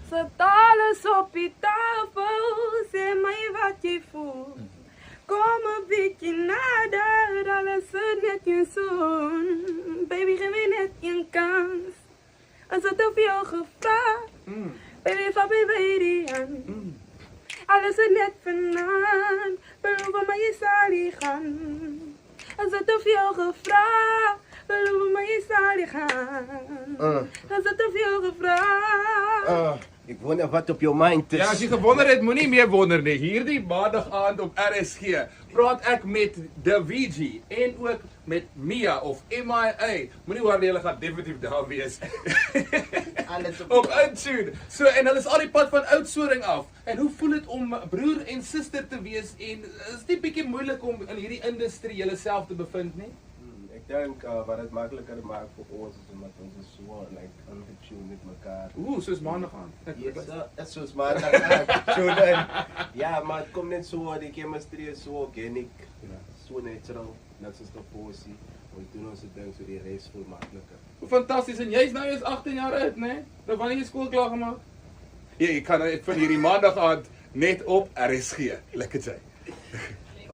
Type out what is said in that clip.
Sit alles op die tafel, sê my wat jy voel. Kom 'n bietjie nader, alles is net een zoen. Baby, geef my net een kans. As het op jou gevra, baby, vat my by die hand. Alles is net vanaand, beloof my jy sal nie gaan. As het op jou gevra, beloof my jy sal nie gaan. As het op jou gevra. Ek wonder wat op jou mind is. Ja, as jy gewonder het, moenie meer wonder nie. Hierdie maandag aand op RSG praat ek met Daviji en ook met Mia of MIA. Moenie worry, hulle gaan definitief daar wees. Alles Op Intune. So en hulle is al die pad van Oudtshoorn af. En hoe voel dit om broer en suster te wees en is dit bietjie moeilik om in hierdie industrie julleself te bevind nie? Ek dink wat dit makliker maak vir ons is omdat ons is so like ungetune met mekaar. Soos maandag aand. Yes, soos maandag. Ja, maar het kom net so, die chemistry is so organic, so natural, net soos die poesie. Ons doen ons ding so die res voel makliker. Hoe fantasties, en jy's nou eers 18 jaar oud, né? Nou wanneer jy skool klaar gemaak? Ja, ek kan van hierdie maandag aand net op RSG. Lekker jy.